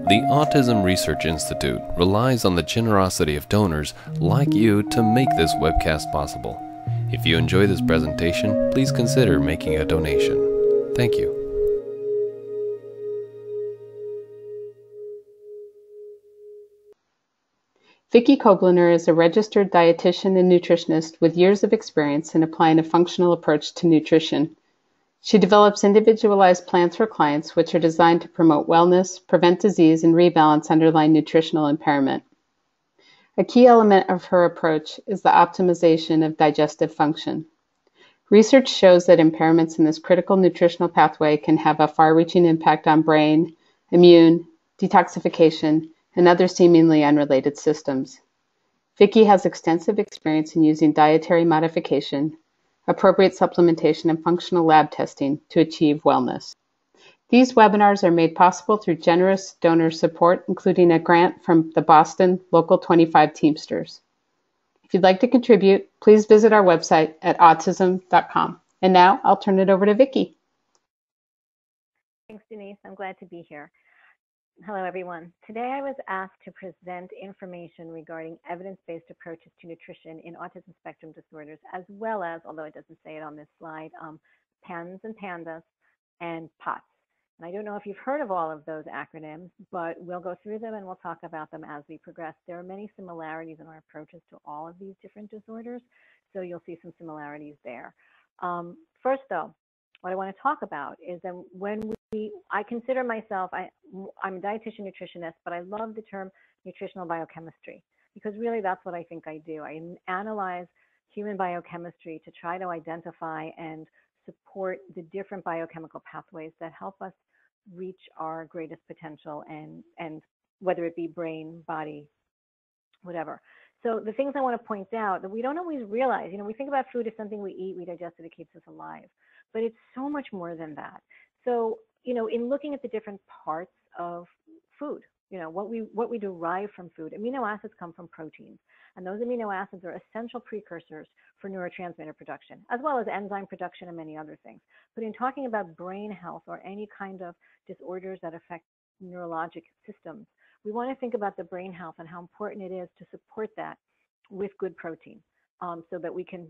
The Autism Research Institute relies on the generosity of donors like you to make this webcast possible. If you enjoy this presentation, please consider making a donation. Thank you. Vicki Kobliner is a registered dietitian and nutritionist with years of experience in applying a functional approach to nutrition. She develops individualized plans for clients which are designed to promote wellness, prevent disease, and rebalance underlying nutritional impairment. A key element of her approach is the optimization of digestive function. Research shows that impairments in this critical nutritional pathway can have a far-reaching impact on brain, immune, detoxification, and other seemingly unrelated systems. Vicki has extensive experience in using dietary modification, appropriate supplementation, and functional lab testing to achieve wellness. These webinars are made possible through generous donor support, including a grant from the Boston Local 25 Teamsters. If you'd like to contribute, please visit our website at autism.com. And now I'll turn it over to Vicki. Thanks, Denise. I'm glad to be here. Hello, everyone. Today I was asked to present information regarding evidence-based approaches to nutrition in autism spectrum disorders, as well as, although it doesn't say it on this slide, PANS and PANDAS and POTS. And I don't know if you've heard of all of those acronyms, but we'll go through them and we'll talk about them as we progress. There are many similarities in our approaches to all of these different disorders, so you'll see some similarities there. First, though, what I want to talk about is that I consider myself, I'm a dietitian nutritionist, but I love the term nutritional biochemistry because really that's what I think I do. I analyze human biochemistry to try to identify and support the different biochemical pathways that help us reach our greatest potential and whether it be brain, body, whatever. So the things I want to point out that we don't always realize, we think about food as something we eat, we digest it, it keeps us alive, but it's so much more than that. So, in looking at the different parts of food, what we derive from food, amino acids come from proteins, and those amino acids are essential precursors for neurotransmitter production, as well as enzyme production and many other things. But in talking about brain health or any kind of disorders that affect neurologic systems, we want to think about the brain health and how important it is to support that with good protein, so that we can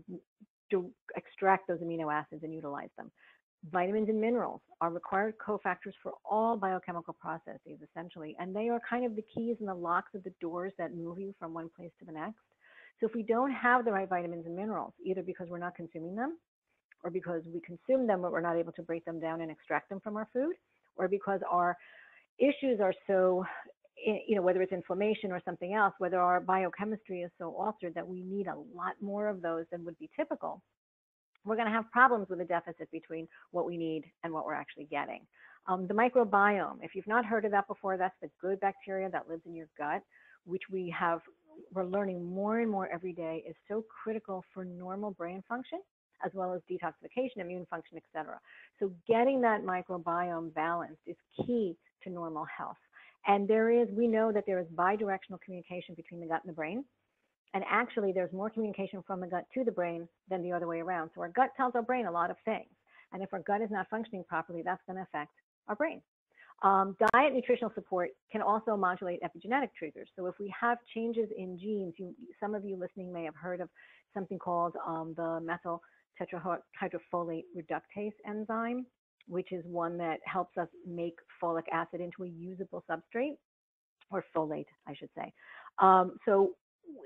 extract those amino acids and utilize them. Vitamins and minerals are required cofactors for all biochemical processes, essentially, and they are kind of the keys and the locks of the doors that move you from one place to the next. So if we don't have the right vitamins and minerals, either because we're not consuming them, or because we consume them but we're not able to break them down and extract them from our food, or because our issues are so, whether it's inflammation or something else, whether our biochemistry is so altered that we need a lot more of those than would be typical, we're going to have problems with the deficit between what we need and what we're actually getting. The microbiome, if you've not heard of that before, that's the good bacteria that lives in your gut, which we're learning more and more every day is so critical for normal brain function, as well as detoxification, immune function, etc. So getting that microbiome balanced is key to normal health. And we know that there is bidirectional communication between the gut and the brain. And actually, there's more communication from the gut to the brain than the other way around. So our gut tells our brain a lot of things. And if our gut is not functioning properly, that's going to affect our brain. Diet nutritional support can also modulate epigenetic triggers. So if we have changes in genes, some of you listening may have heard of something called the methyl tetrahydrofolate reductase enzyme, which is one that helps us make folic acid into a usable substrate, or folate, I should say. So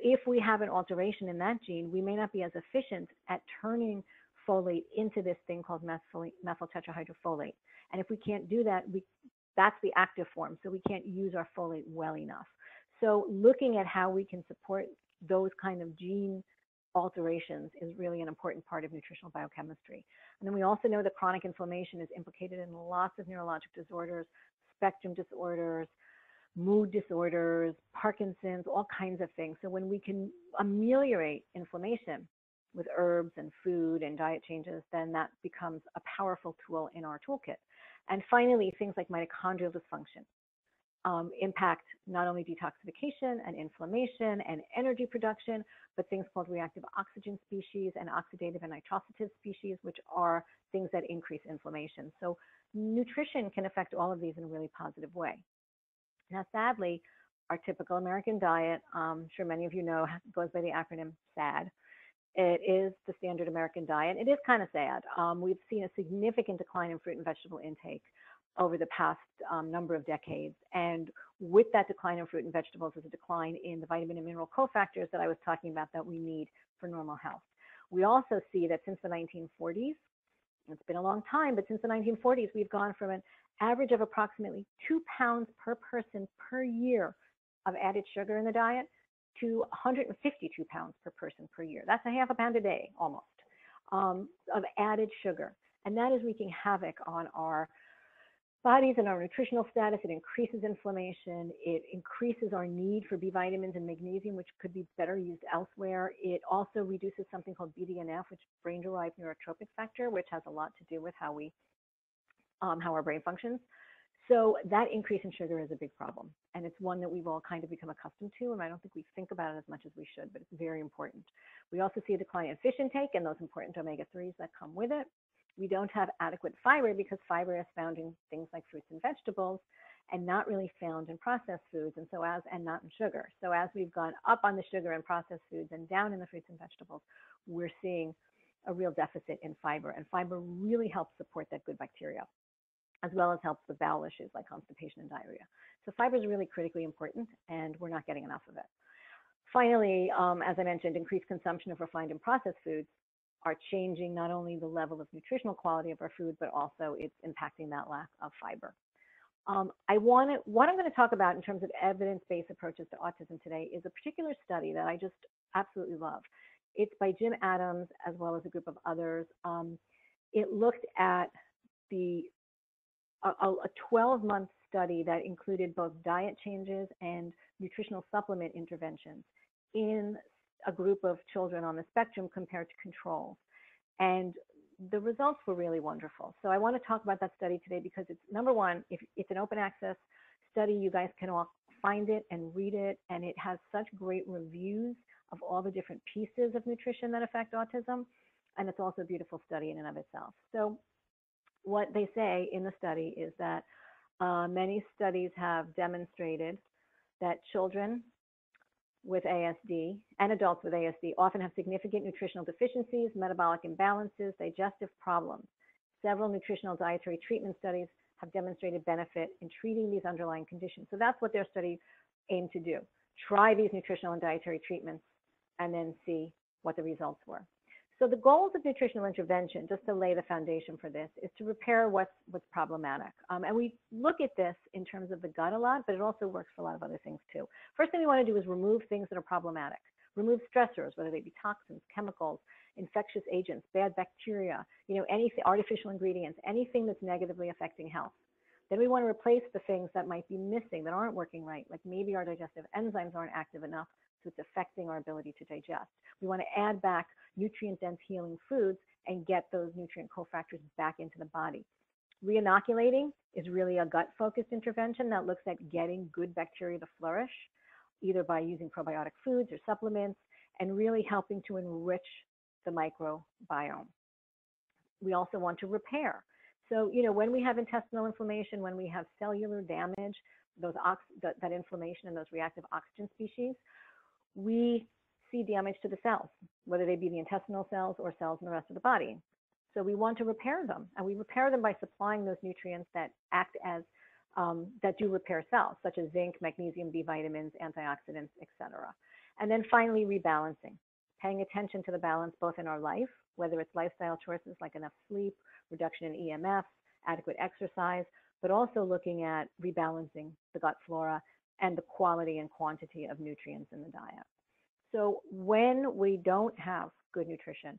if we have an alteration in that gene, we may not be as efficient at turning folate into this thing called methyl tetrahydrofolate. And if we can't do that, that's the active form, so we can't use our folate well enough. So looking at how we can support those kind of gene alterations is really an important part of nutritional biochemistry. And then we also know that chronic inflammation is implicated in lots of neurologic disorders, spectrum disorders, mood disorders, Parkinson's, all kinds of things. So when we can ameliorate inflammation with herbs and food and diet changes, then that becomes a powerful tool in our toolkit. And finally, things like mitochondrial dysfunction impact not only detoxification and inflammation and energy production, but things called reactive oxygen species and oxidative and nitrosative species, which are things that increase inflammation. So nutrition can affect all of these in a really positive way. Now, sadly, our typical American diet, I'm sure many of you know, goes by the acronym SAD. It is the standard American diet. It is kind of sad. We've seen a significant decline in fruit and vegetable intake over the past number of decades. And with that decline in fruit and vegetables is a decline in the vitamin and mineral cofactors that I was talking about that we need for normal health. We also see that since the 1940s, it's been a long time, but since the 1940s, we've gone from an average of approximately 2 pounds per person per year of added sugar in the diet to 152 pounds per person per year. That's a half a pound a day, almost, of added sugar. And that is wreaking havoc on our bodies and our nutritional status. It increases inflammation. It increases our need for B vitamins and magnesium, which could be better used elsewhere. It also reduces something called BDNF, which is brain-derived neurotrophic factor, which has a lot to do with how our brain functions. So that increase in sugar is a big problem, and it's one that we've all kind of become accustomed to, and I don't think we think about it as much as we should, but it's very important. We also see a decline in fish intake and those important omega-3s that come with it. We don't have adequate fiber because fiber is found in things like fruits and vegetables and not really found in processed foods, and not in sugar. So as we've gone up on the sugar and processed foods and down in the fruits and vegetables, we're seeing a real deficit in fiber, and fiber really helps support that good bacteria, as well as helps with bowel issues like constipation and diarrhea. So fiber is really critically important, and we're not getting enough of it. Finally, as I mentioned, increased consumption of refined and processed foods are changing not only the level of nutritional quality of our food, but also it's impacting that lack of fiber. What I'm going to talk about in terms of evidence-based approaches to autism today is a particular study that I just absolutely love. It's by Jim Adams as well as a group of others. It looked at a 12-month study that included both diet changes and nutritional supplement interventions in a group of children on the spectrum compared to controls. And the results were really wonderful. So I want to talk about that study today because it's, number one, if it's an open access study, you guys can all find it and read it, and it has such great reviews of all the different pieces of nutrition that affect autism, and it's also a beautiful study in and of itself. So what they say in the study is that many studies have demonstrated that children with ASD and adults with ASD often have significant nutritional deficiencies, metabolic imbalances, digestive problems. Several nutritional dietary treatment studies have demonstrated benefit in treating these underlying conditions. So that's what their study aimed to do. Try these nutritional and dietary treatments and then see what the results were. So the goals of nutritional intervention, just to lay the foundation for this, is to repair what's problematic. And we look at this in terms of the gut a lot, but it also works for a lot of other things too. First thing we want to do is remove things that are problematic. Remove stressors, whether they be toxins, chemicals, infectious agents, bad bacteria, anything, artificial ingredients, anything that's negatively affecting health. Then we want to replace the things that might be missing, that aren't working right, like maybe our digestive enzymes aren't active enough, so it's affecting our ability to digest. We want to add back nutrient-dense healing foods and get those nutrient cofactors back into the body. Reinoculating is really a gut-focused intervention that looks at getting good bacteria to flourish, either by using probiotic foods or supplements, and really helping to enrich the microbiome. We also want to repair. So, when we have intestinal inflammation, when we have cellular damage, that inflammation and those reactive oxygen species, we see damage to the cells, whether they be the intestinal cells or cells in the rest of the body. So we want to repair them, and we repair them by supplying those nutrients that act as, that do repair cells, such as zinc, magnesium, B vitamins, antioxidants, etc. And then finally, rebalancing, paying attention to the balance both in our life, whether it's lifestyle choices like enough sleep, reduction in EMFs, adequate exercise, but also looking at rebalancing the gut flora and the quality and quantity of nutrients in the diet. So when we don't have good nutrition,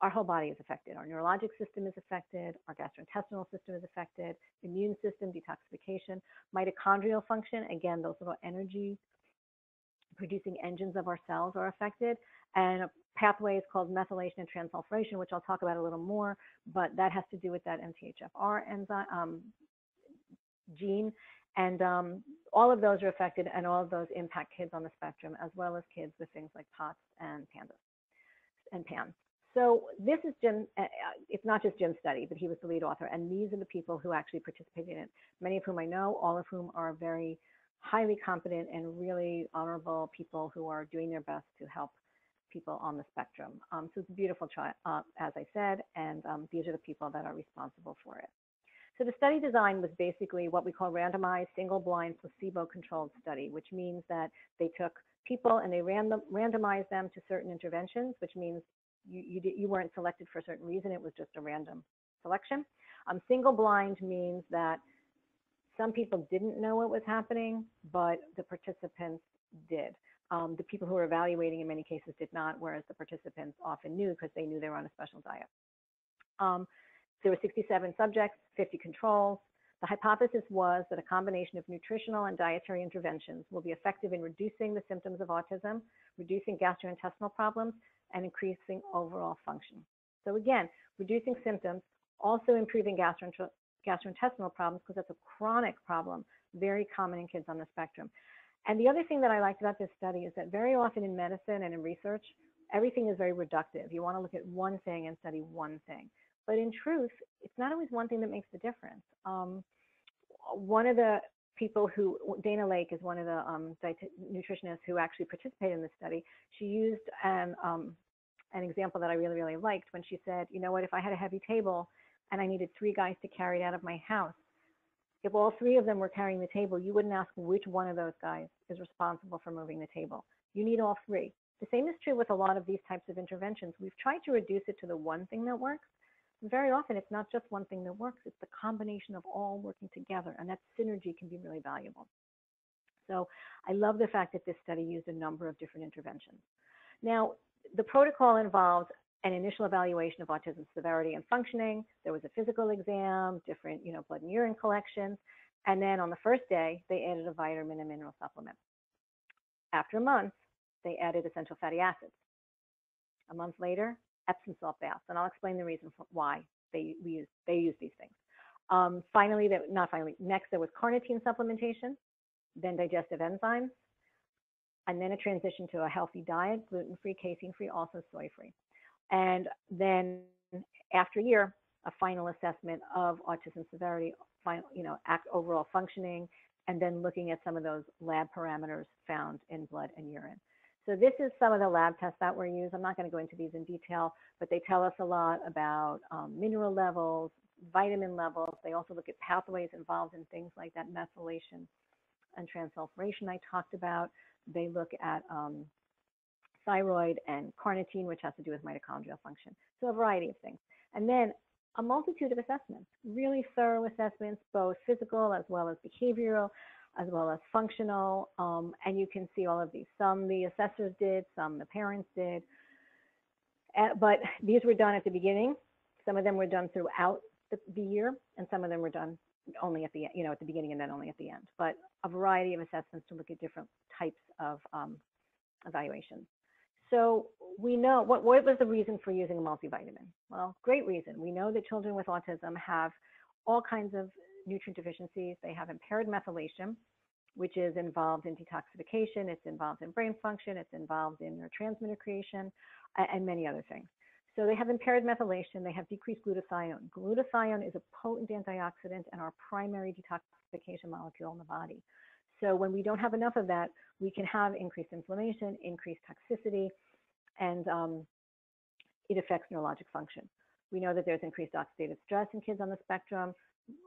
our whole body is affected. Our neurologic system is affected, our gastrointestinal system is affected, immune system, detoxification, mitochondrial function, again, those little energy producing engines of our cells are affected, and a pathway is called methylation and transsulfuration, which I'll talk about a little more, but that has to do with that MTHFR enzyme gene. And all of those are affected, and all of those impact kids on the spectrum, as well as kids with things like POTS and PANS. So this is Jim, it's not just Jim's study, but he was the lead author. And these are the people who actually participated in it, many of whom I know, all of whom are very highly competent and really honorable people who are doing their best to help people on the spectrum. So it's a beautiful trial, as I said, and these are the people that are responsible for it. So the study design was basically what we call randomized, single-blind, placebo-controlled study, which means that they took people and they randomized them to certain interventions, which means you weren't selected for a certain reason. It was just a random selection. Single-blind means that some people didn't know what was happening, but the participants did. The people who were evaluating in many cases did not, whereas the participants often knew because they knew they were on a special diet. There were 67 subjects, 50 controls. The hypothesis was that a combination of nutritional and dietary interventions will be effective in reducing the symptoms of autism, reducing gastrointestinal problems, and increasing overall function. So again, reducing symptoms, also improving gastrointestinal problems, because that's a chronic problem, very common in kids on the spectrum. And the other thing that I liked about this study is that very often in medicine and in research, everything is very reductive. You want to look at one thing and study one thing. But in truth, it's not always one thing that makes the difference. One of the people who, Dana Lake is one of the nutritionists who actually participated in this study. She used an example that I really, really liked when she said, you know what, if I had a heavy table and I needed 3 guys to carry it out of my house, if all 3 of them were carrying the table, you wouldn't ask which one of those guys is responsible for moving the table. You need all 3. The same is true with a lot of these types of interventions. We've tried to reduce it to the one thing that works. Very often, it's not just one thing that works, it's the combination of all working together, and that synergy can be really valuable. So I love the fact that this study used a number of different interventions. Now, the protocol involved an initial evaluation of autism severity and functioning. There was a physical exam, different blood and urine collections, and then on the first day, they added a vitamin and mineral supplement. After a month, they added essential fatty acids. A month later, Epsom salt baths, and I'll explain the reason for why they use these things. Next there was carnitine supplementation, then digestive enzymes, and then a transition to a healthy diet, gluten-free, casein-free, also soy-free. And then after a year, a final assessment of autism severity, overall functioning, and then looking at some of those lab parameters found in blood and urine. So this is some of the lab tests that were used. I'm not going to go into these in detail, but they tell us a lot about mineral levels, vitamin levels. They also look at pathways involved in things like that methylation and transsulfuration I talked about. They look at thyroid and carnitine, which has to do with mitochondrial function. So a variety of things. And then a multitude of assessments, really thorough assessments, both physical as well as behavioral, as well as functional, and you can see all of these. Some the assessors did, some the parents did, but these were done at the beginning. Some of them were done throughout the year, and some of them were done only at the at the beginning and then only at the end. But a variety of assessments to look at different types of evaluations. So we know what was the reason for using a multivitamin? Well, great reason. We know that children with autism have all kinds of nutrient deficiencies. They have impaired methylation, which is involved in detoxification. It's involved in brain function. It's involved in neurotransmitter creation and many other things. So they have impaired methylation. They have decreased glutathione. Glutathione is a potent antioxidant and our primary detoxification molecule in the body. So when we don't have enough of that, we can have increased inflammation, increased toxicity, and it affects neurologic function. We know that there's increased oxidative stress in kids on the spectrum.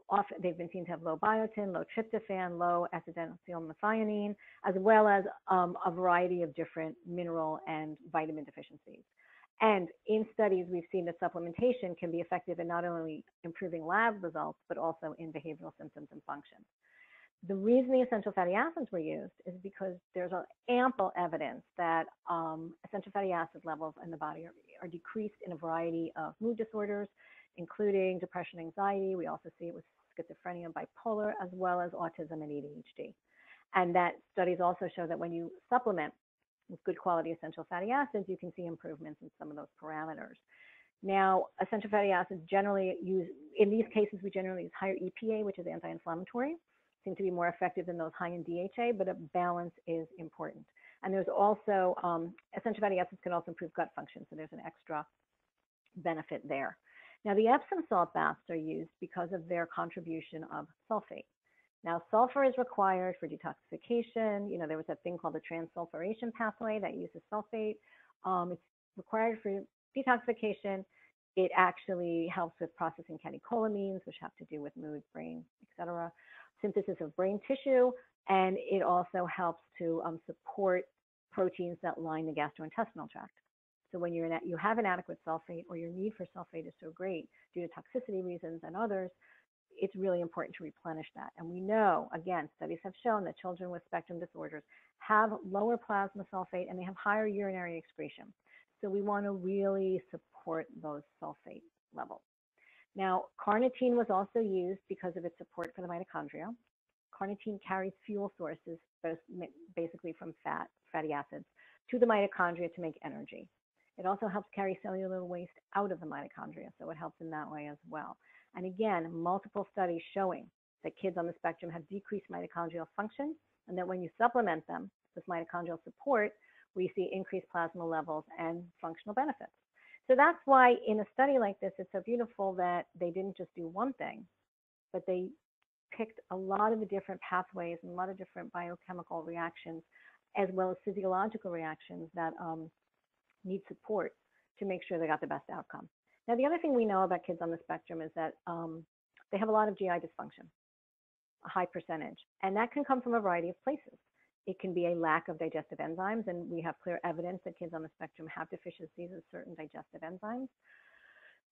Often they've been seen to have low biotin, low tryptophan, low acetylmethionine, as well as a variety of different mineral and vitamin deficiencies. And in studies, we've seen that supplementation can be effective in not only improving lab results, but also in behavioral symptoms and function. The reason the essential fatty acids were used is because there's ample evidence that essential fatty acid levels in the body are decreased in a variety of mood disorders, including depression, anxiety. We also see it with schizophrenia and bipolar, as well as autism and ADHD. And that studies also show that when you supplement with good quality essential fatty acids, you can see improvements in some of those parameters. Now, essential fatty acids generally in these cases, we generally use higher EPA, which is anti-inflammatory, seem to be more effective than those high in DHA, but a balance is important. And there's also, essential fatty acids can also improve gut function, so there's an extra benefit there. Now, the Epsom salt baths are used because of their contribution of sulfate. Now, sulfur is required for detoxification. There was that thing called the transsulfuration pathway that uses sulfate. It's required for detoxification. It actually helps with processing catecholamines, which have to do with mood, brain, etc., synthesis of brain tissue, and it also helps to support proteins that line the gastrointestinal tract. So when you have inadequate sulfate, or your need for sulfate is so great due to toxicity reasons and others, it's really important to replenish that. And we know, again, studies have shown that children with spectrum disorders have lower plasma sulfate and they have higher urinary excretion. So we want to really support those sulfate levels. Now, carnitine was also used because of its support for the mitochondria. Carnitine carries fuel sources, basically from fatty acids, to the mitochondria to make energy. It also helps carry cellular waste out of the mitochondria, so it helps in that way as well. And again, multiple studies showing that kids on the spectrum have decreased mitochondrial function, and that when you supplement them with mitochondrial support, we see increased plasma levels and functional benefits. So that's why in a study like this, it's so beautiful that they didn't just do one thing, but they picked a lot of the different pathways and a lot of different biochemical reactions, as well as physiological reactions that need support to make sure they got the best outcome. Now, the other thing we know about kids on the spectrum is that they have a lot of GI dysfunction, a high percentage, and that can come from a variety of places. It can be a lack of digestive enzymes, and we have clear evidence that kids on the spectrum have deficiencies of certain digestive enzymes.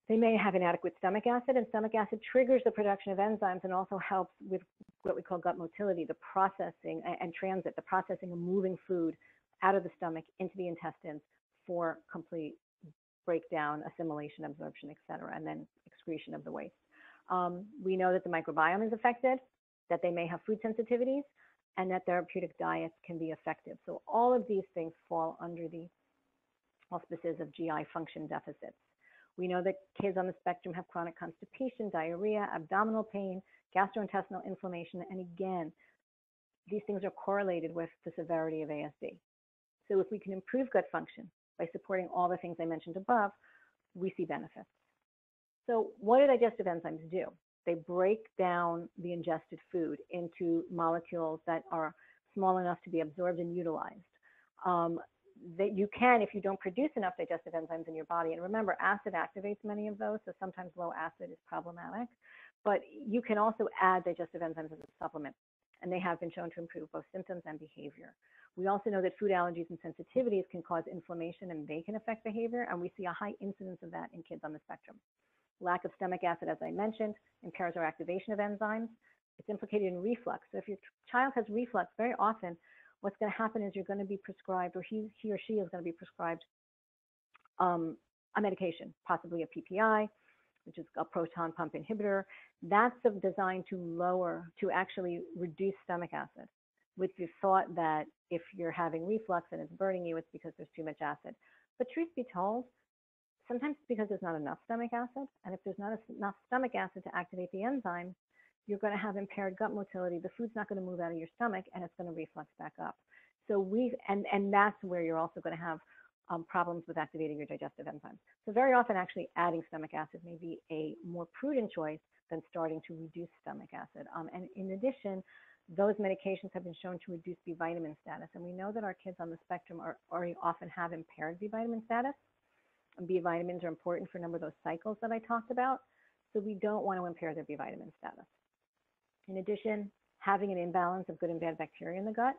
They may have inadequate stomach acid, and stomach acid triggers the production of enzymes and also helps with what we call gut motility, the processing and transit, the processing of moving food out of the stomach into the intestines for complete breakdown, assimilation, absorption, et cetera, and then excretion of the waste. We know that the microbiome is affected, that they may have food sensitivities, and that therapeutic diets can be effective. So all of these things fall under the auspices of GI function deficits. We know that kids on the spectrum have chronic constipation, diarrhea, abdominal pain, gastrointestinal inflammation, and again, these things are correlated with the severity of ASD. So if we can improve gut function by supporting all the things I mentioned above, we see benefits. So what do digestive enzymes do? They break down the ingested food into molecules that are small enough to be absorbed and utilized. That you can, if you don't produce enough digestive enzymes in your body, and remember, acid activates many of those, so sometimes low acid is problematic, but you can also add digestive enzymes as a supplement, and they have been shown to improve both symptoms and behavior. We also know that food allergies and sensitivities can cause inflammation, and they can affect behavior, and we see a high incidence of that in kids on the spectrum. Lack of stomach acid, as I mentioned, impairs our activation of enzymes. It's implicated in reflux. So if your child has reflux, very often what's going to happen is you're going to be prescribed, or he or she is going to be prescribed a medication, possibly a PPI, which is a proton pump inhibitor. That's designed to actually reduce stomach acid, with the thought that if you're having reflux and it's burning you, it's because there's too much acid. But truth be told, sometimes it's because there's not enough stomach acid, and if there's not enough stomach acid to activate the enzyme, you're going to have impaired gut motility. The food's not going to move out of your stomach, and it's going to reflux back up. So and that's where you're also going to have problems with activating your digestive enzymes. So very often, actually adding stomach acid may be a more prudent choice than starting to reduce stomach acid. And in addition, those medications have been shown to reduce B vitamin status, and we know that our kids on the spectrum often have impaired B vitamin status. And B vitamins are important for a number of those cycles that I talked about, so we don't want to impair their B vitamin status. In addition, having an imbalance of good and bad bacteria in the gut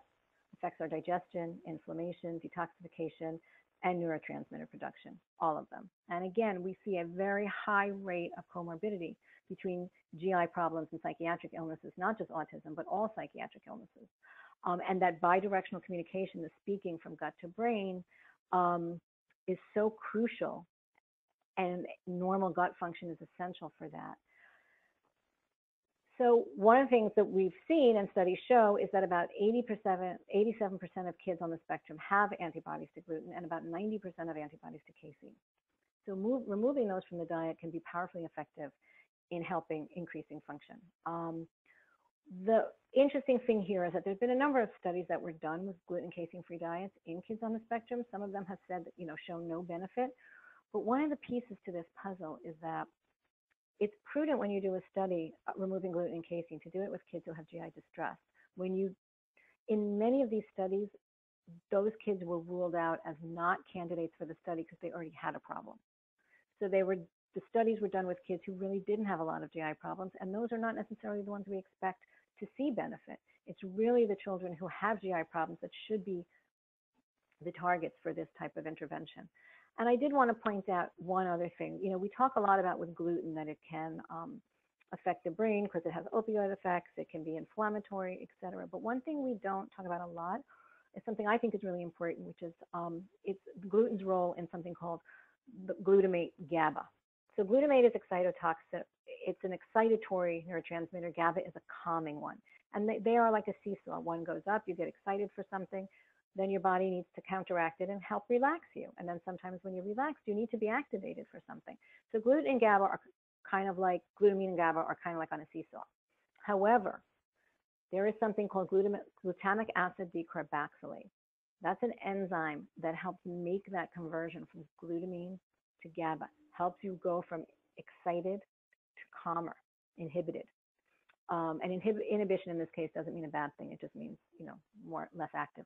affects our digestion, inflammation, detoxification, and neurotransmitter production, all of them. And again, we see a very high rate of comorbidity between GI problems and psychiatric illnesses, not just autism, but all psychiatric illnesses. And that bidirectional communication, the speaking from gut to brain, is so crucial, and normal gut function is essential for that. So one of the things that we've seen and studies show is that about 87% of kids on the spectrum have antibodies to gluten, and about 90% have antibodies to casein. So removing those from the diet can be powerfully effective in helping increasing function. The interesting thing here is that there's been a number of studies that were done with gluten casein-free diets in kids on the spectrum. Some of them have said that, shown no benefit. But one of the pieces to this puzzle is that it's prudent when you do a study removing gluten and casein to do it with kids who have GI distress. In many of these studies, those kids were ruled out as not candidates for the study because they already had a problem. So the studies were done with kids who really didn't have a lot of GI problems, and those are not necessarily the ones we expect to see benefit. It's really the children who have GI problems that should be the targets for this type of intervention. And I did want to point out one other thing. We talk a lot about with gluten that it can affect the brain because it has opioid effects, it can be inflammatory, et cetera. But one thing we don't talk about a lot is something I think is really important, which is it's gluten's role in something called the glutamate GABA. So glutamate is excitotoxic. It's an excitatory neurotransmitter. GABA is a calming one. And they are like a seesaw. One goes up, you get excited for something, then your body needs to counteract it and help relax you. And then sometimes when you're relaxed, you need to be activated for something. So gluten and GABA are kind of like, glutamine and GABA are kind of like on a seesaw. However, there is something called glutamic acid decarboxylase. That's an enzyme that helps make that conversion from glutamine to GABA, helps you go from excited to calmer, inhibited. And inhibition in this case doesn't mean a bad thing. It just means, less active.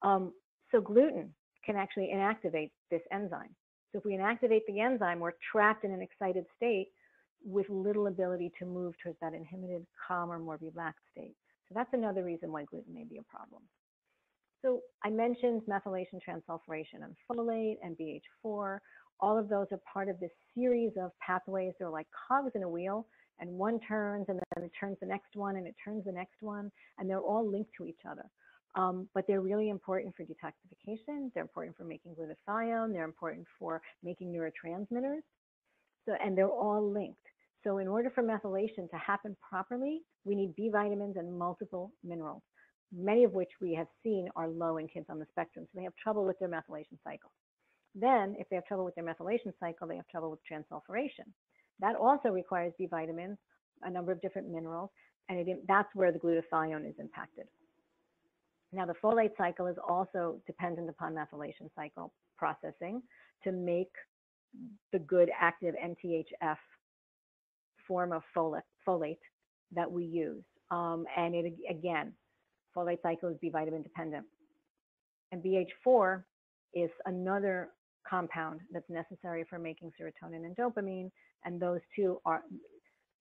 So gluten can actually inactivate this enzyme. So if we inactivate the enzyme, we're trapped in an excited state with little ability to move towards that inhibited, calmer, more relaxed state. So that's another reason why gluten may be a problem. So I mentioned methylation transsulfuration and folate and BH4. All of those are part of this series of pathways. They're like cogs in a wheel, and one turns, and then it turns the next one, and it turns the next one, and they're all linked to each other. But they're really important for detoxification. They're important for making glutathione. They're important for making neurotransmitters. So, and they're all linked. So in order for methylation to happen properly, we need B vitamins and multiple minerals, many of which we have seen are low in kids on the spectrum. So they have trouble with their methylation cycle. Then if they have trouble with their methylation cycle, they have trouble with transsulfuration. That also requires B vitamins, a number of different minerals, and that's where the glutathione is impacted. Now, the folate cycle is also dependent upon methylation cycle processing to make the good active NTHF form of folate that we use. And again, folate cycle is B vitamin dependent. And BH4 is another compound that's necessary for making serotonin and dopamine. And those two are,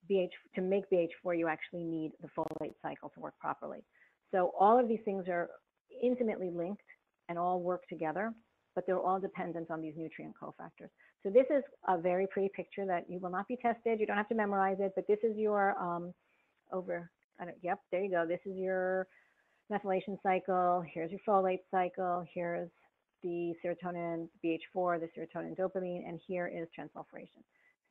to make BH4, you actually need the folate cycle to work properly. So all of these things are intimately linked and all work together, but they're all dependent on these nutrient cofactors. So this is a very pretty picture that you will not be tested. You don't have to memorize it, but this is your yep, there you go. This is your methylation cycle. Here's your folate cycle. Here's the serotonin, BH4, the serotonin dopamine, and here is transsulfuration.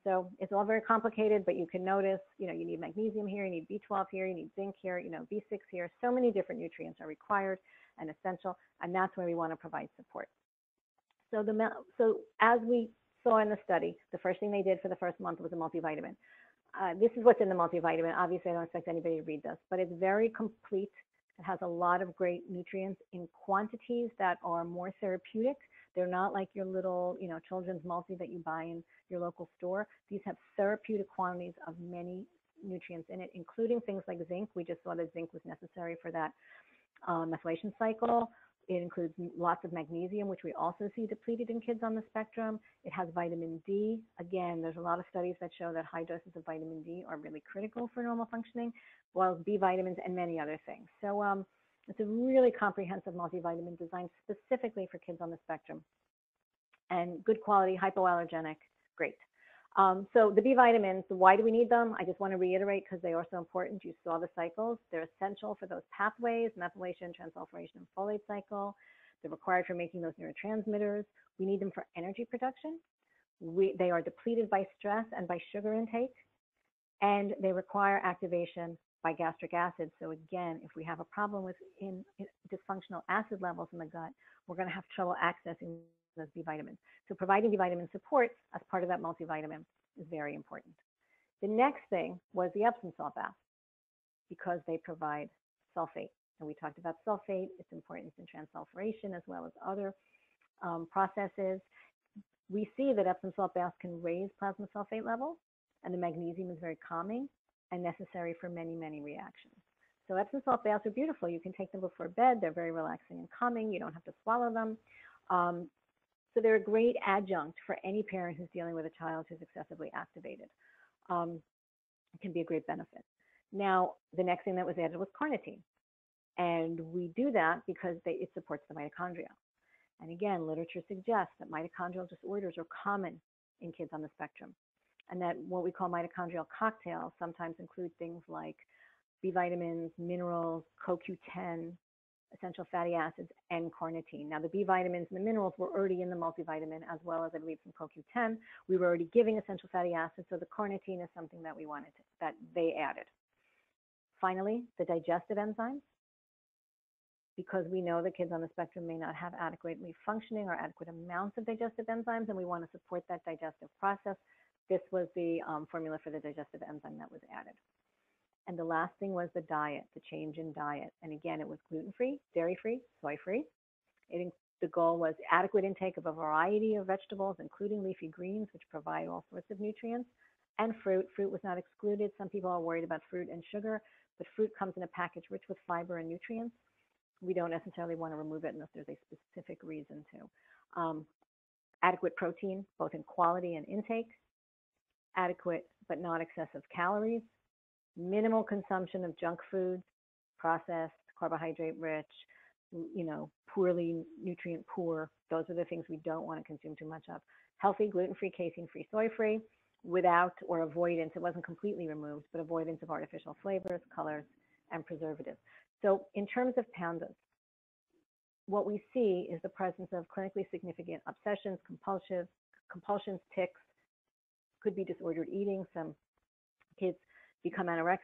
So it's all very complicated, but you can notice, you need magnesium here, you need B12 here, you need zinc here, B6 here. So many different nutrients are required and essential, and that's where we want to provide support. So as we saw in the study, the first thing they did for the first month was a multivitamin. This is what's in the multivitamin. Obviously, I don't expect anybody to read this, but it's very complete. It has a lot of great nutrients in quantities that are more therapeutic. They're not like your little, children's multi that you buy in your local store. These have therapeutic quantities of many nutrients in it, including things like zinc. We just saw that zinc was necessary for that methylation cycle. It includes lots of magnesium, which we also see depleted in kids on the spectrum. It has vitamin D. Again, there's a lot of studies that show that high doses of vitamin D are really critical for normal functioning, well as B vitamins and many other things. So it's a really comprehensive multivitamin designed specifically for kids on the spectrum. And good quality, hypoallergenic, great. So the B vitamins, why do we need them? I just want to reiterate because they are so important. You saw the cycles. They're essential for those pathways, methylation, transsulfuration, and folate cycle. They're required for making those neurotransmitters. We need them for energy production. They are depleted by stress and by sugar intake. And they require activation by gastric acid. So again, if we have a problem with dysfunctional acid levels in the gut, we're going to have trouble accessing those B vitamins. So providing B vitamin support as part of that multivitamin is very important. The next thing was the Epsom salt bath because they provide sulfate. And we talked about sulfate, its importance in transsulfuration as well as other processes. We see that Epsom salt baths can raise plasma sulfate levels, and the magnesium is very calming and necessary for many, many reactions. So Epsom salt baths are beautiful. You can take them before bed. They're very relaxing and calming. You don't have to swallow them. So they're a great adjunct for any parent who's dealing with a child who's excessively activated. It can be a great benefit. Now, the next thing that was added was carnitine. And we do that because it supports the mitochondria. And again, literature suggests that mitochondrial disorders are common in kids on the spectrum. And that what we call mitochondrial cocktails sometimes include things like B vitamins, minerals, CoQ10, essential fatty acids, and carnitine. Now, the B vitamins and the minerals were already in the multivitamin, as well as, I believe, some CoQ10. We were already giving essential fatty acids, so the carnitine is something that we wanted to, that they added. Finally, the digestive enzymes, because we know that kids on the spectrum may not have adequately functioning or adequate amounts of digestive enzymes, and we want to support that digestive process. This was the formula for the digestive enzyme that was added. And the last thing was the diet, the change in diet. And again, it was gluten-free, dairy-free, soy-free. The goal was adequate intake of a variety of vegetables, including leafy greens, which provide all sorts of nutrients, and fruit. Fruit was not excluded. Some people are worried about fruit and sugar, but fruit comes in a package rich with fiber and nutrients. We don't necessarily want to remove it unless there's a specific reason to. Adequate protein, both in quality and intake. Adequate but not excessive calories. Minimal consumption of junk foods, processed, carbohydrate rich, poorly nutrient poor. Those are the things we don't want to consume too much of. Healthy, gluten-free, casein-free, soy-free, without or avoidance. It wasn't completely removed, but avoidance of artificial flavors, colors, and preservatives. So in terms of PANDAS, what we see is the presence of clinically significant obsessions, compulsions, tics, could be disordered eating. Some kids become anorexic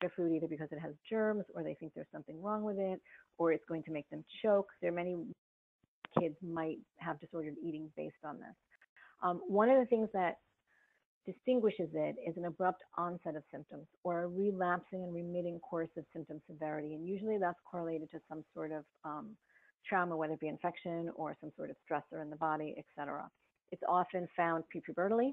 their food either because it has germs or they think there's something wrong with it or it's going to make them choke. There are many kids might have disordered eating based on this. One of the things that distinguishes it is an abrupt onset of symptoms or a relapsing and remitting course of symptom severity. And usually that's correlated to some sort of trauma, whether it be infection or some sort of stressor in the body, etc. It's often found prepubertally,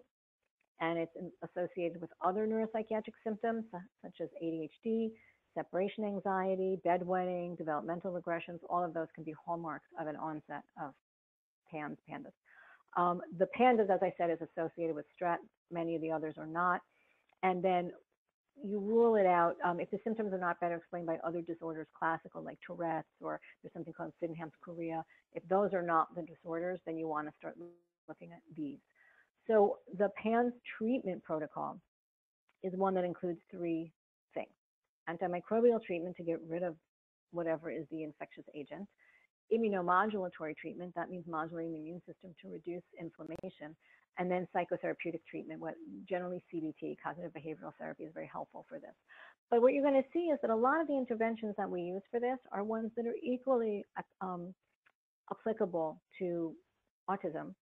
and it's associated with other neuropsychiatric symptoms such as ADHD, separation anxiety, bedwetting, developmental regressions. All of those can be hallmarks of an onset of PANDAS. The PANDAS, as I said, is associated with stress. Many of the others are not. And then you rule it out if the symptoms are not better explained by other disorders, classical like Tourette's, or there's something called Sydenham's chorea. If those are not the disorders, then you want to start looking at these. So the PANS treatment protocol is one that includes three things. Antimicrobial treatment to get rid of whatever is the infectious agent. Immunomodulatory treatment, that means modulating the immune system to reduce inflammation. And then psychotherapeutic treatment, what generally CBT, cognitive behavioral therapy, is very helpful for this. But what you're going to see is that a lot of the interventions that we use for this are ones that are equally applicable to autism.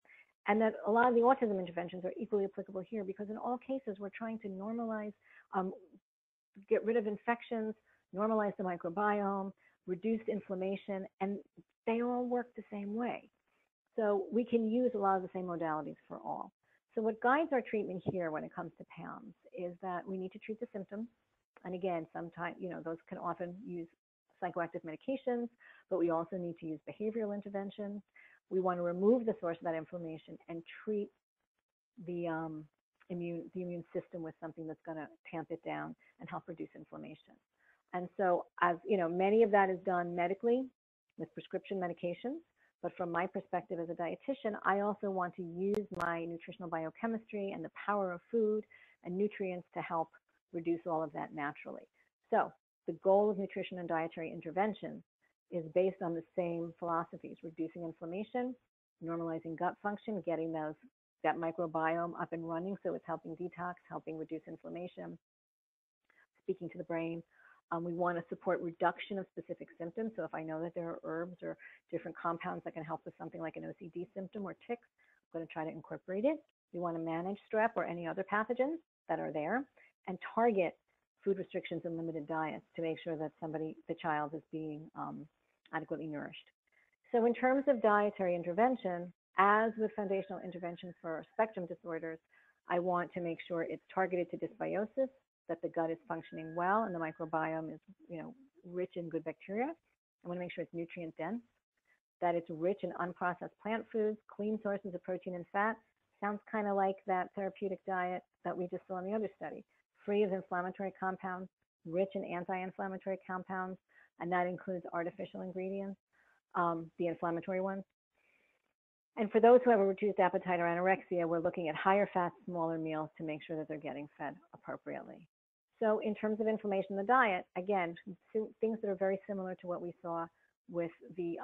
And that a lot of the autism interventions are equally applicable here because in all cases, we're trying to normalize, get rid of infections, normalize the microbiome, reduce inflammation, and they all work the same way. So we can use a lot of the same modalities for all. So what guides our treatment here when it comes to PAMS is that we need to treat the symptoms. And again, sometimes, those can often use psychoactive medications, but we also need to use behavioral interventions. We want to remove the source of that inflammation and treat the immune system with something that's going to tamp it down and help reduce inflammation. And so, as many of that is done medically with prescription medications. But from my perspective as a dietitian, I also want to use my nutritional biochemistry and the power of food and nutrients to help reduce all of that naturally. So the goal of nutrition and dietary intervention is based on the same philosophies: reducing inflammation, normalizing gut function, getting that microbiome up and running so it's helping detox, helping reduce inflammation, speaking to the brain. We want to support reduction of specific symptoms. So if I know that there are herbs or different compounds that can help with something like an OCD symptom or tics, I'm going to try to incorporate it. We want to manage strep or any other pathogens that are there and target food restrictions and limited diets to make sure that the child is being adequately nourished. So in terms of dietary intervention, As with foundational interventions for spectrum disorders, I want to make sure it's targeted to dysbiosis, that the gut is functioning well and the microbiome is, rich in good bacteria. I want to make sure it's nutrient dense, that it's rich in unprocessed plant foods, clean sources of protein and fat. Sounds kind of like that therapeutic diet that we just saw in the other study. Free of inflammatory compounds, rich in anti-inflammatory compounds, and that includes artificial ingredients, the inflammatory ones. And for those who have a reduced appetite or anorexia, we're looking at higher fat, smaller meals to make sure that they're getting fed appropriately. So in terms of inflammation in the diet, again, things that are very similar to what we saw with the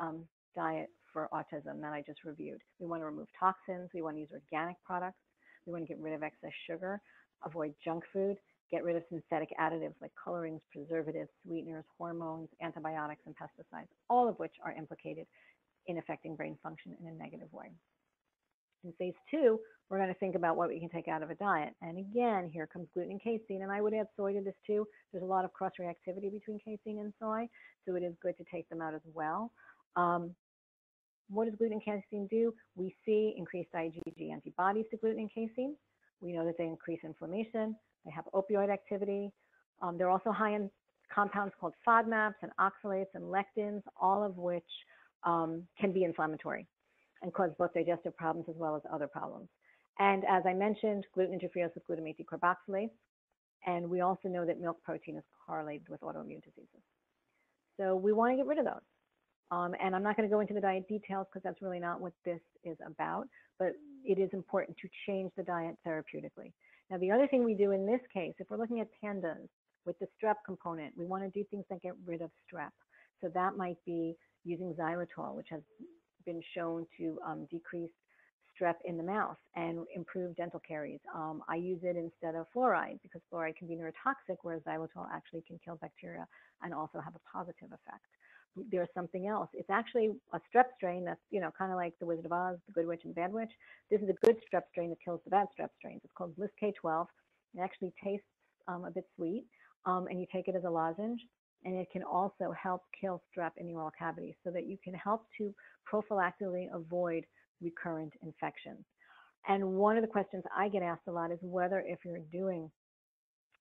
diet for autism that I just reviewed. We want to remove toxins. We want to use organic products. We want to get rid of excess sugar, avoid junk food, get rid of synthetic additives like colorings, preservatives, sweeteners, hormones, antibiotics, and pesticides, all of which are implicated in affecting brain function in a negative way. In phase 2, we're going to think about what we can take out of a diet. And again, here comes gluten and casein, and I would add soy to this too. There's a lot of cross-reactivity between casein and soy, so it is good to take them out as well. What does gluten and casein do? We see increased IgG antibodies to gluten and casein. We know that they increase inflammation. They have opioid activity. They're also high in compounds called FODMAPs and oxalates and lectins, all of which can be inflammatory and cause both digestive problems as well as other problems. And as I mentioned, gluten interferes with glutamate decarboxylase. And we also know that milk protein is correlated with autoimmune diseases. So we want to get rid of those. And I'm not going to go into the diet details because that's really not what this is about, but it is important to change the diet therapeutically. Now, the other thing we do in this case, if we're looking at pandas with the strep component, we want to do things that get rid of strep. So that might be using xylitol, which has been shown to decrease strep in the mouth and improve dental caries. I use it instead of fluoride because fluoride can be neurotoxic, whereas xylitol actually can kill bacteria and also have a positive effect. There's something else. It's actually a strep strain that's, kind of like the Wizard of Oz, the Good Witch and the Bad Witch. This is a good strep strain that kills the bad strep strains. It's called Bliss K12. It actually tastes a bit sweet, and you take it as a lozenge, and it can also help kill strep in the oral cavity so that you can help to prophylactically avoid recurrent infections. And one of the questions I get asked a lot is whether if you're doing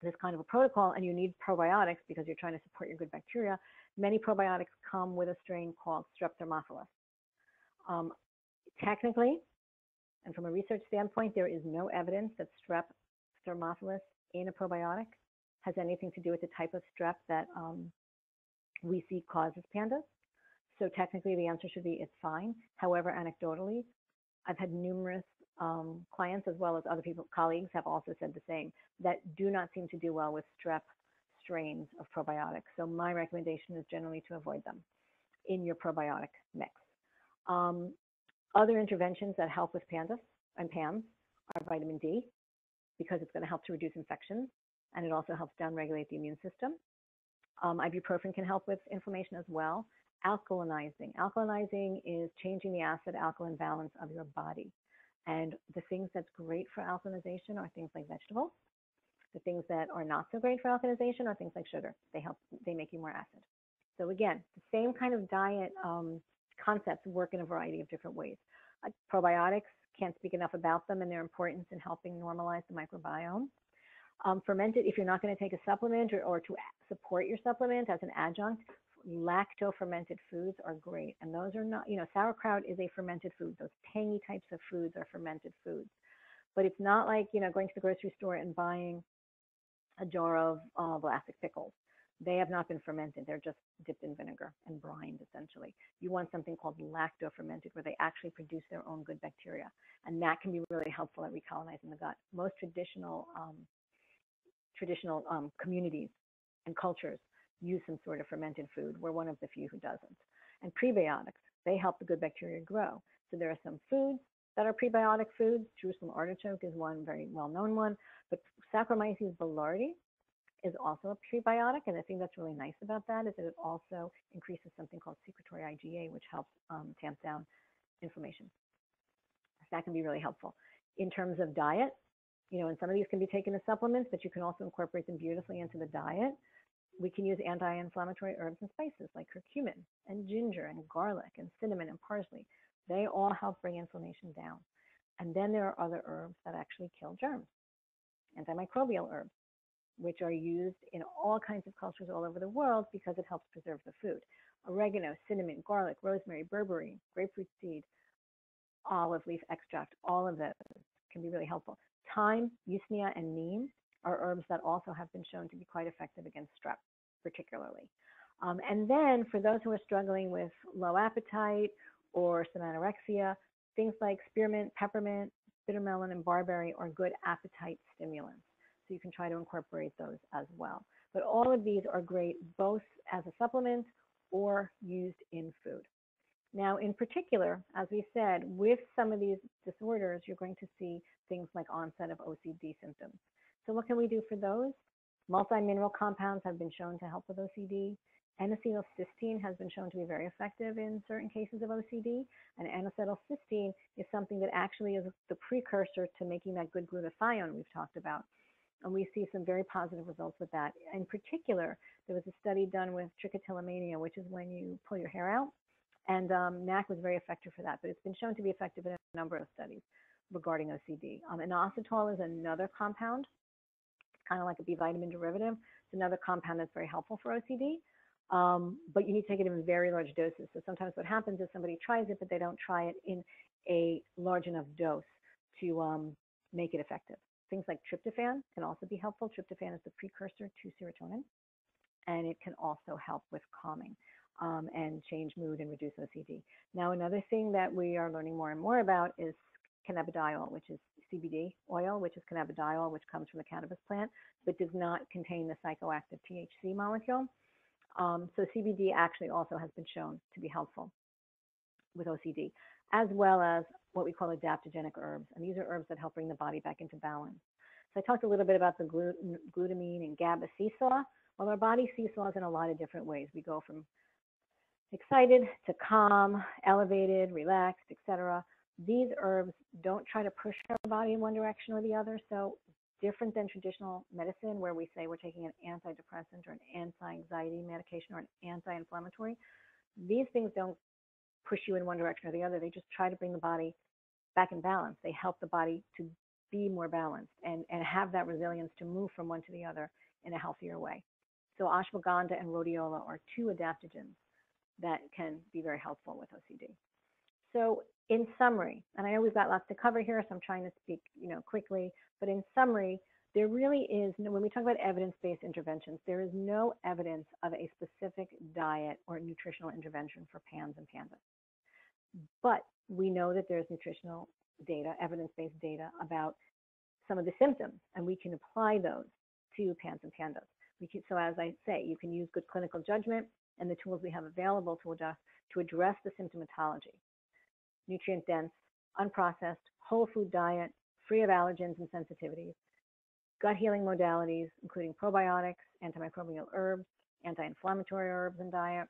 this kind of a protocol and you need probiotics because you're trying to support your good bacteria, many probiotics come with a strain called Strep thermophilus. Technically, and from a research standpoint, there is no evidence that Strep thermophilus in a probiotic has anything to do with the type of strep that we see causes pandas. So technically, the answer should be it's fine. However, anecdotally, I've had numerous clients as well as other people, colleagues have also said the same, that do not seem to do well with strep strains of probiotics. So my recommendation is generally to avoid them in your probiotic mix. Other interventions that help with pandas and PAMs are vitamin D, because it's going to help to reduce infections, and it also helps downregulate the immune system. Ibuprofen can help with inflammation as well. Alkalinizing. Alkalinizing is changing the acid-alkaline balance of your body. And the things that's great for alkalinization are things like vegetables. The things that are not so great for alkalinization are things like sugar. They make you more acid. So again, the same kind of diet concepts work in a variety of different ways. Probiotics, can't speak enough about them and their importance in helping normalize the microbiome. Fermented, if you're not going to take a supplement or to support your supplement as an adjunct, lacto-fermented foods are great. And those are not, sauerkraut is a fermented food. Those tangy types of foods are fermented foods. But it's not like, going to the grocery store and buying a jar of elastic pickles. They have not been fermented. They're just dipped in vinegar and brined, essentially. You want something called lacto-fermented, where they actually produce their own good bacteria. And that can be really helpful at recolonizing the gut. Most traditional communities and cultures use some sort of fermented food. We're one of the few who doesn't. And prebiotics, they help the good bacteria grow. So there are some foods that are prebiotic foods. Jerusalem artichoke is one very well-known one. But Saccharomyces boulardii is also a prebiotic, and the thing that's really nice about that is that it also increases something called secretory IgA, which helps tamp down inflammation. That can be really helpful. In terms of diet, and some of these can be taken as supplements, but you can also incorporate them beautifully into the diet. We can use anti-inflammatory herbs and spices like curcumin and ginger and garlic and cinnamon and parsley. They all help bring inflammation down. And then there are other herbs that actually kill germs, antimicrobial herbs, which are used in all kinds of cultures all over the world because it helps preserve the food. Oregano, cinnamon, garlic, rosemary, berberine, grapefruit seed, olive leaf extract, all of those can be really helpful. Thyme, usnea, and neem are herbs that also have been shown to be quite effective against strep, particularly. And then for those who are struggling with low appetite or some anorexia, things like spearmint, peppermint, bittermelon, and barberry are good appetite stimulants. So you can try to incorporate those as well. But all of these are great both as a supplement or used in food. Now, in particular, as we said, with some of these disorders, you're going to see things like onset of OCD symptoms. So what can we do for those? Multi-mineral compounds have been shown to help with OCD. N-acetylcysteine has been shown to be very effective in certain cases of OCD. And N-acetylcysteine is something that actually is the precursor to making that good glutathione we've talked about. And we see some very positive results with that. In particular, there was a study done with trichotillomania, which is when you pull your hair out. And NAC was very effective for that. But it's been shown to be effective in a number of studies regarding OCD. Inositol is another compound. It's kind of like a B vitamin derivative. It's another compound that's very helpful for OCD. But you need to take it in very large doses. So sometimes what happens is somebody tries it, but they don't try it in a large enough dose to make it effective. Things like tryptophan can also be helpful. Tryptophan is the precursor to serotonin, and it can also help with calming and change mood and reduce OCD. Now, another thing that we are learning more and more about is cannabidiol, which is CBD oil, which is cannabidiol, which comes from the cannabis plant, but does not contain the psychoactive THC molecule. So CBD actually also has been shown to be helpful with OCD, as well as what we call adaptogenic herbs. And these are herbs that help bring the body back into balance. So I talked a little bit about the glutamine and GABA seesaw. Well, our body seesaws in a lot of different ways. We go from excited to calm, elevated, relaxed, etc. These herbs don't try to push our body in one direction or the other. So different than traditional medicine where we say we're taking an antidepressant or an anti-anxiety medication or an anti-inflammatory. These things don't push you in one direction or the other. They just try to bring the body back in balance. They help the body to be more balanced and have that resilience to move from one to the other in a healthier way. So ashwagandha and rhodiola are two adaptogens that can be very helpful with OCD. So in summary, and I know we've got lots to cover here, so I'm trying to speak quickly, but in summary, there really is, when we talk about evidence-based interventions, there is no evidence of a specific diet or nutritional intervention for PANS and PANDAS. But we know that there's nutritional data, evidence-based data about some of the symptoms, and we can apply those to PANS and PANDAS. So as I say, you can use good clinical judgment and the tools we have available to address the symptomatology. Nutrient-dense, unprocessed, whole food diet, free of allergens and sensitivities, gut healing modalities, including probiotics, antimicrobial herbs, anti-inflammatory herbs in diet,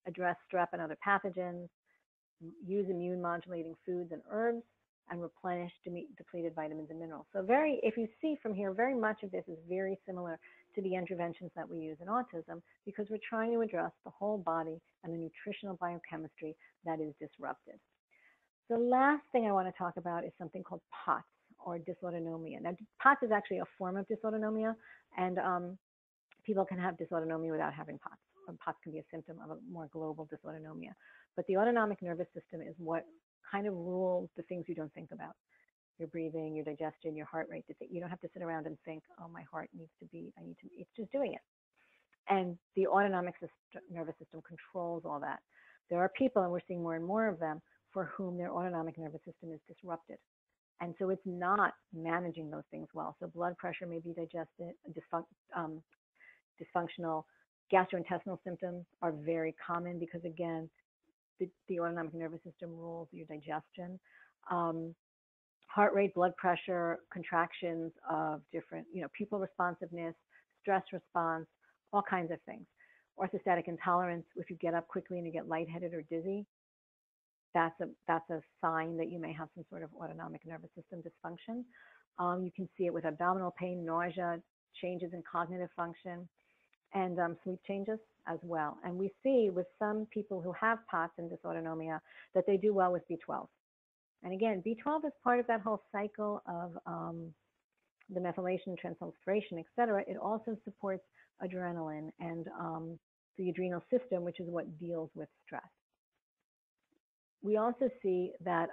address strep and other pathogens, use immune modulating foods and herbs, and replenish depleted vitamins and minerals. So if you see from here, very much of this is very similar to the interventions that we use in autism because we're trying to address the whole body and the nutritional biochemistry that is disrupted. The last thing I want to talk about is something called POTS, or dysautonomia. Now, POTS is actually a form of dysautonomia, and people can have dysautonomia without having POTS. POTS can be a symptom of a more global dysautonomia. But the autonomic nervous system is what kind of rules the things you don't think about. Your breathing, your digestion, your heart rate. You don't have to sit around and think, oh, my heart needs to beat. It's just doing it. And the autonomic nervous system controls all that. There are people, and we're seeing more and more of them, for whom their autonomic nervous system is disrupted. And so it's not managing those things well. So blood pressure may be dysfunctional. Gastrointestinal symptoms are very common because, again, the autonomic nervous system rules your digestion. Heart rate, blood pressure, contractions of different, pupil responsiveness, stress response, all kinds of things. Orthostatic intolerance, if you get up quickly and you get lightheaded or dizzy, that's a sign that you may have some sort of autonomic nervous system dysfunction. You can see it with abdominal pain, nausea, changes in cognitive function. and sleep changes as well. And we see with some people who have POTS and dysautonomia that they do well with B12. And again, B12 is part of that whole cycle of the methylation, transsulfuration, et cetera. It also supports adrenaline and the adrenal system, which is what deals with stress. We also see that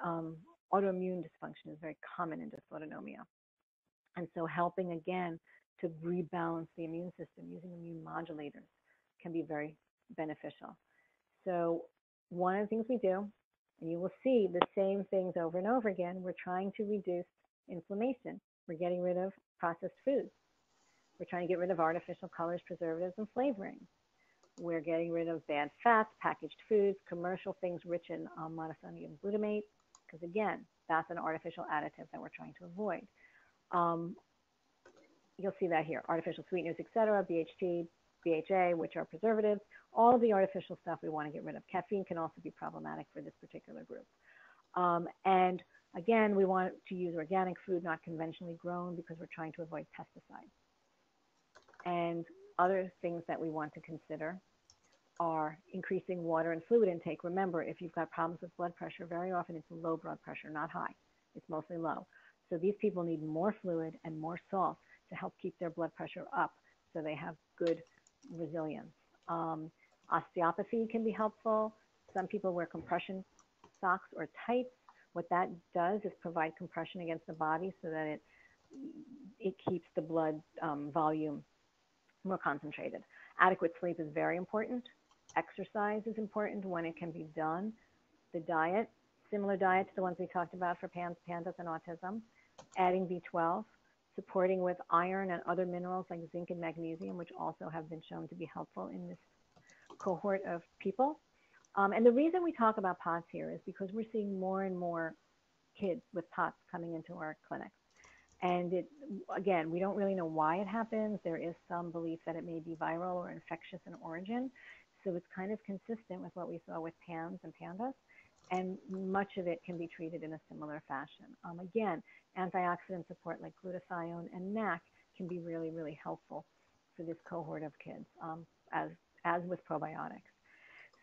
autoimmune dysfunction is very common in dysautonomia. And so helping, again, to rebalance the immune system using immune modulators can be very beneficial. So one of the things we do, and you will see the same things over and over again, we're trying to reduce inflammation. We're getting rid of processed foods. We're trying to get rid of artificial colors, preservatives, and flavorings. We're getting rid of bad fats, packaged foods, commercial things rich in monosodium glutamate, because again, that's an artificial additive that we're trying to avoid. You'll see that here, artificial sweeteners, et cetera, BHT, BHA, which are preservatives, all of the artificial stuff we want to get rid of. Caffeine can also be problematic for this particular group. And again, we want to use organic food, not conventionally grown, because we're trying to avoid pesticides. And other things that we want to consider are increasing water and fluid intake. Remember, if you've got problems with blood pressure, very often it's low blood pressure, not high. It's mostly low. So these people need more fluid and more salt to help keep their blood pressure up so they have good resilience. Osteopathy can be helpful. Some people wear compression socks or tights. What that does is provide compression against the body so that it keeps the blood volume more concentrated. Adequate sleep is very important. Exercise is important when it can be done. The diet, similar diet to the ones we talked about for pandas and autism. Adding B12, supporting with iron and other minerals like zinc and magnesium, which also have been shown to be helpful in this cohort of people. And the reason we talk about POTS here is because we're seeing more and more kids with POTS coming into our clinics. And again, we don't really know why it happens. There is some belief that it may be viral or infectious in origin. So it's kind of consistent with what we saw with PANS and PANDAS. And much of it can be treated in a similar fashion. Again, antioxidant support like glutathione and NAC can be really, really helpful for this cohort of kids, as with probiotics.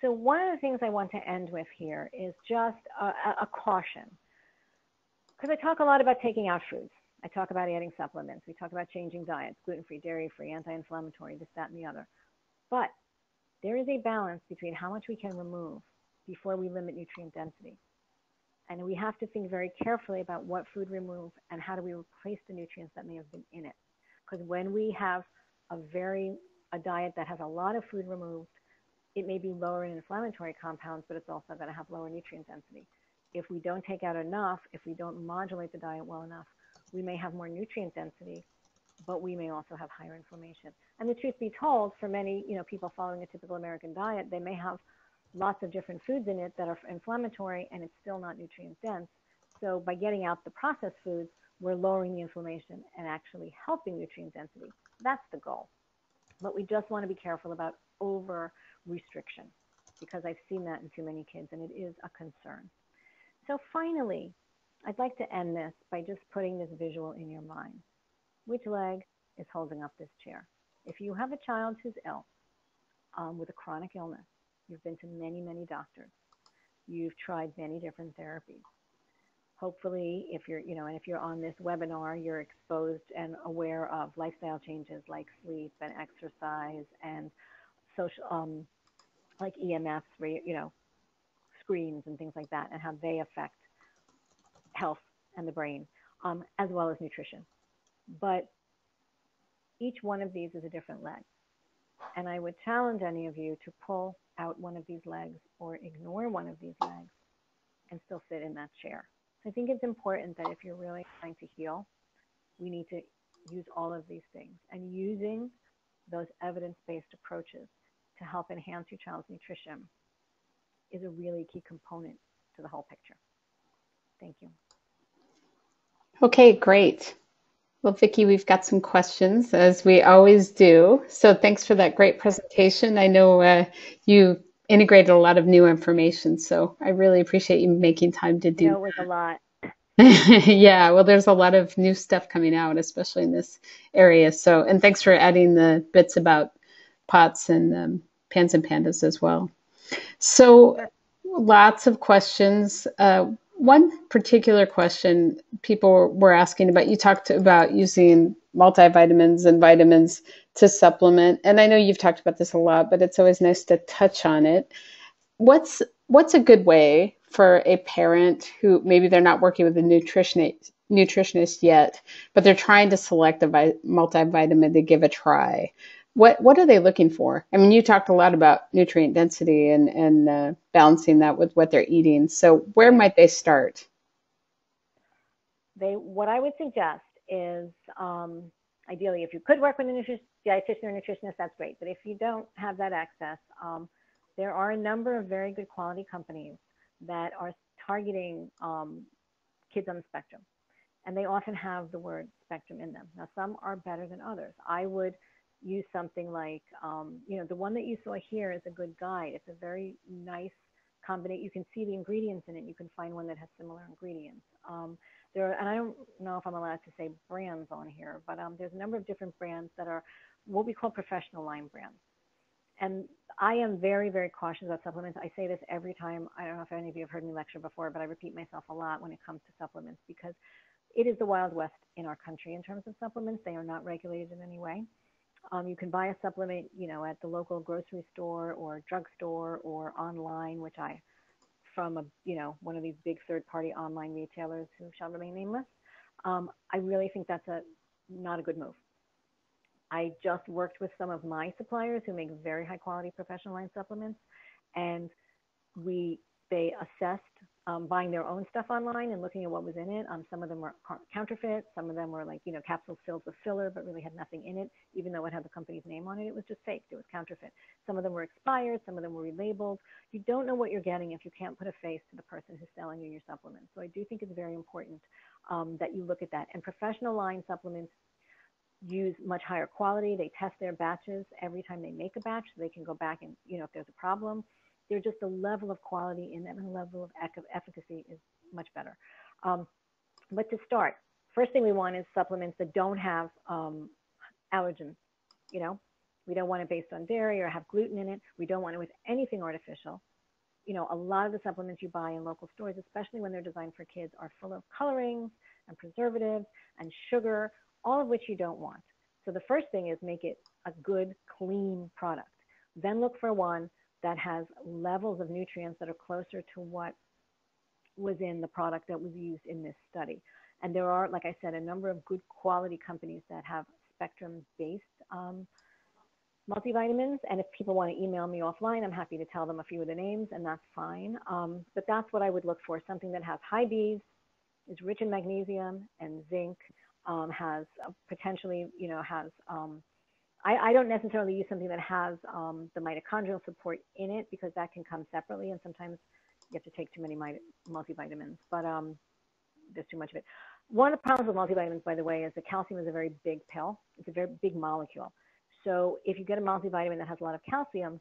So one of the things I want to end with here is just a caution. Because I talk a lot about taking out foods. I talk about adding supplements. We talk about changing diets, gluten-free, dairy-free, anti-inflammatory, this, that, and the other. But there is a balance between how much we can remove before we limit nutrient density. And we have to think very carefully about what food we remove and how do we replace the nutrients that may have been in it. Because when we have a diet that has a lot of food removed, it may be lower in inflammatory compounds, but it's also going to have lower nutrient density. If we don't take out enough, if we don't modulate the diet well enough, we may have more nutrient density, but we may also have higher inflammation. And the truth be told, for many people following a typical American diet, they may have lots of different foods in it that are inflammatory, and it's still not nutrient dense. So by getting out the processed foods, we're lowering the inflammation and actually helping nutrient density. That's the goal. But we just want to be careful about over restriction, because I've seen that in too many kids, and it is a concern. So finally, I'd like to end this by just putting this visual in your mind. Which leg is holding up this chair? If you have a child who's ill with a chronic illness, you've been to many, many doctors, you've tried many different therapies. Hopefully, if you're, and if you're on this webinar, you're exposed and aware of lifestyle changes like sleep and exercise and social, like EMFs, screens and things like that, and how they affect health and the brain, as well as nutrition. But each one of these is a different leg. And I would challenge any of you to pull out one of these legs or ignore one of these legs and still sit in that chair. So I think it's important that if you're really trying to heal, we need to use all of these things. And using those evidence-based approaches to help enhance your child's nutrition is a really key component to the whole picture. Thank you. Okay, great. Well, Vicki, we've got some questions, as we always do. So thanks for that great presentation. I know you integrated a lot of new information, so I really appreciate you making time to do that. It was a lot. Yeah, well, there's a lot of new stuff coming out, especially in this area. So, and thanks for adding the bits about POTS and PANS and PANDAS as well. So lots of questions. One particular question people were asking about, you talked about using multivitamins and vitamins to supplement. And I know you've talked about this a lot, but it's always nice to touch on it. What's a good way for a parent who maybe they're not working with a nutritionist yet, but they're trying to select a multivitamin to give a try? What are they looking for? I mean, you talked a lot about nutrient density and balancing that with what they're eating. So where might they start? What I would suggest is, ideally, if you could work with a dietitian or nutritionist, that's great. But if you don't have that access, there are a number of very good quality companies that are targeting kids on the spectrum. And they often have the word spectrum in them. Now, some are better than others. I would use something like, the one that you saw here is a good guide. It's a very nice combination. You can see the ingredients in it. You can find one that has similar ingredients. And I don't know if I'm allowed to say brands on here, but there's a number of different brands that are what we call professional line brands. And I am very, very cautious about supplements. I say this every time. I don't know if any of you have heard me lecture before, but I repeat myself a lot when it comes to supplements because it is the Wild West in our country in terms of supplements. They are not regulated in any way. You can buy a supplement, at the local grocery store or drugstore or online, which from one of these big third-party online retailers who shall remain nameless. I really think that's not a good move. I just worked with some of my suppliers who make very high-quality professional line supplements, and they assessed buying their own stuff online and looking at what was in it. Some of them were counterfeit. Some of them were like, capsules filled with filler, but really had nothing in it. Even though it had the company's name on it, it was just fake. It was counterfeit. Some of them were expired. Some of them were relabeled. You don't know what you're getting if you can't put a face to the person who's selling you your supplements. So I do think it's very important that you look at that. And professional line supplements use much higher quality. They test their batches every time they make a batch so they can go back and, if there's a problem. They're just the level of quality in them and the level of efficacy is much better. But to start, first thing we want is supplements that don't have allergens. We don't want it based on dairy or have gluten in it. We don't want it with anything artificial. A lot of the supplements you buy in local stores, especially when they're designed for kids, are full of colorings and preservatives and sugar, all of which you don't want. So the first thing is make it a good, clean product. Then look for one that has levels of nutrients that are closer to what was in the product that was used in this study. And there are, like I said, a number of good quality companies that have spectrum-based multivitamins. And if people want to email me offline, I'm happy to tell them a few of the names, and that's fine. But that's what I would look for, something that has high Bs, is rich in magnesium and zinc, has potentially, I don't necessarily use something that has the mitochondrial support in it because that can come separately, and sometimes you have to take too many multivitamins, but there's too much of it. One of the problems with multivitamins, by the way, is that calcium is a very big pill. It's a very big molecule. So if you get a multivitamin that has a lot of calcium,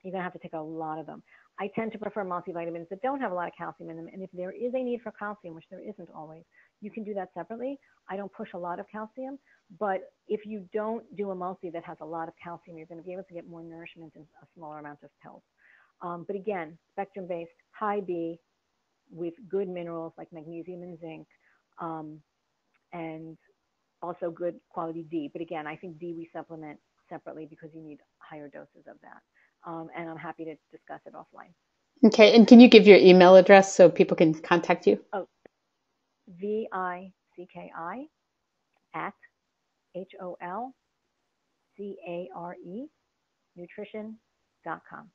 you're going to have to take a lot of them. I tend to prefer multivitamins that don't have a lot of calcium in them, and if there is a need for calcium, which there isn't always, you can do that separately. I don't push a lot of calcium, but if you don't do a multi that has a lot of calcium, you're going to be able to get more nourishment in a smaller amount of pills. But again, spectrum-based, high B with good minerals like magnesium and zinc, and also good quality D. But again, I think D we supplement separately because you need higher doses of that. And I'm happy to discuss it offline. Okay, and can you give your email address so people can contact you? Oh, VICKI at HOLCARE nutrition.com.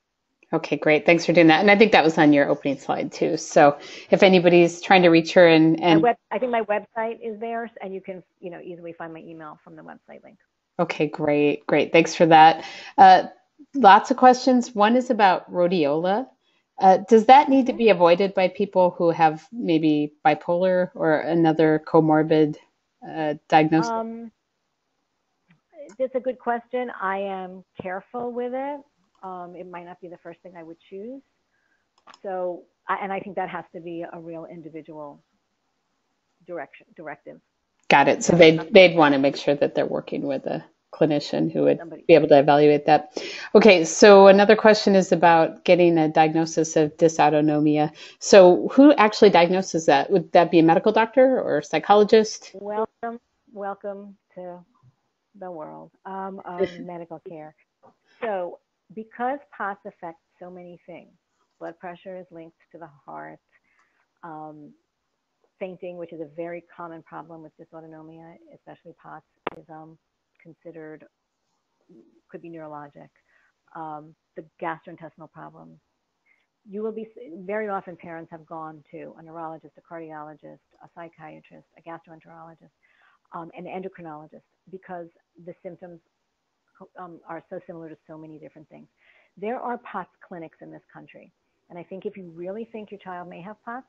Okay, great. Thanks for doing that. And I think that was on your opening slide too. So if anybody's trying to reach her and I think my website is there, and you can easily find my email from the website link. Okay, great. Thanks for that. Lots of questions. One is about rhodiola. Does that need to be avoided by people who have maybe bipolar or another comorbid diagnosis? It's a good question. I am careful with it. It might not be the first thing I would choose. So, and I think that has to be a real individual directive. Got it. So they'd want to make sure that they're working with a clinician who would Somebody. be able to evaluate that. Okay, so another question is about getting a diagnosis of dysautonomia. So who actually diagnoses that? Would that be a medical doctor or a psychologist? Welcome to the world of medical care. So because POTS affects so many things, blood pressure is linked to the heart, fainting, which is a very common problem with dysautonomia, especially POTS, is considered, could be neurologic. The gastrointestinal problems. You will be, very often parents have gone to a neurologist, a cardiologist, a psychiatrist, a gastroenterologist, an endocrinologist, because the symptoms are so similar to so many different things. There are POTS clinics in this country. And I think if you really think your child may have POTS,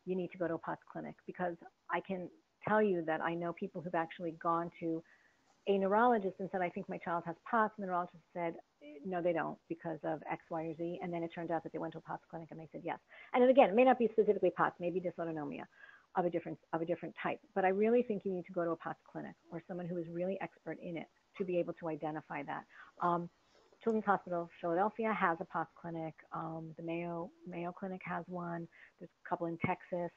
you need to go to a POTS clinic, because I can tell you that I know people who've actually gone to a neurologist and said, I think my child has POTS. And the neurologist said, no, they don't, because of X, Y, or Z. And then it turned out that they went to a POTS clinic and they said yes. And then again, it may not be specifically POTS, maybe dysautonomia of a different type. But I really think you need to go to a POTS clinic or someone who is really expert in it to be able to identify that. Children's Hospital of Philadelphia has a POTS clinic. The Mayo Clinic has one. There's a couple in Texas.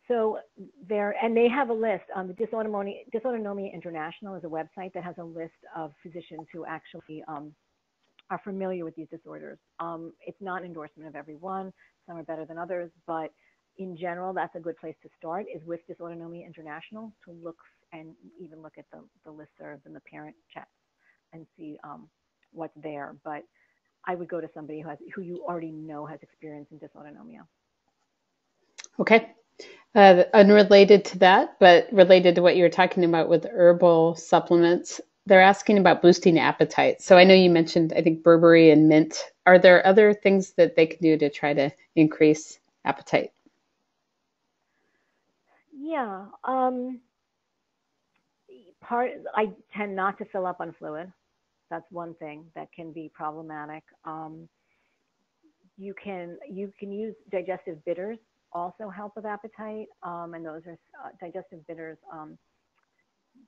So and they have a list. The Dysautonomia International is a website that has a list of physicians who actually are familiar with these disorders. It's not an endorsement of every one. Some are better than others, but in general, that's a good place to start, is with Dysautonomia International, to look and even look at the listservs and the parent checks and see what's there. But I would go to somebody who you already know has experience in dysautonomia. Okay. Unrelated to that, but related to what you were talking about with herbal supplements, they're asking about boosting appetite. So I know you mentioned, I think, berberry and mint. Are there other things that they can do to try to increase appetite? Yeah. I tend not to fill up on fluid. That's one thing that can be problematic. You can use digestive bitters, also help with appetite, and those are digestive bitters.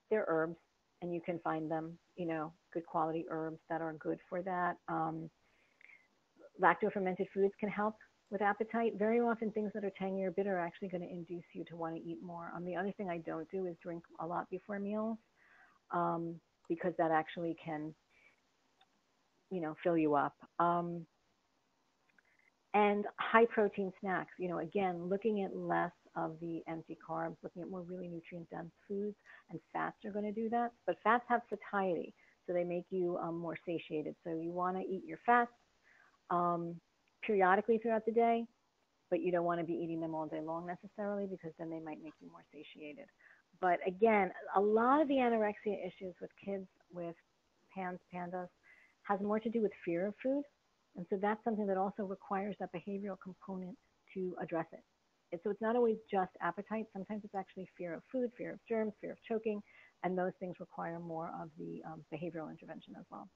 They're herbs, and you can find them, good quality herbs that are good for that. Lacto-fermented foods can help with appetite. Very often things that are tangy or bitter are actually going to induce you to want to eat more. The other thing I don't do is drink a lot before meals, because that actually can, fill you up. And high protein snacks, again, looking at less of the empty carbs, looking at more really nutrient dense foods, and fats are going to do that. But fats have satiety, so they make you more satiated. So you want to eat your fats periodically throughout the day, but you don't want to be eating them all day long necessarily, because then they might make you more satiated. But again, a lot of the anorexia issues with kids with PANDAS has more to do with fear of food. And so that's something that also requires that behavioral component to address it. And so it's not always just appetite. Sometimes it's actually fear of food, fear of germs, fear of choking, and those things require more of the behavioral intervention as well.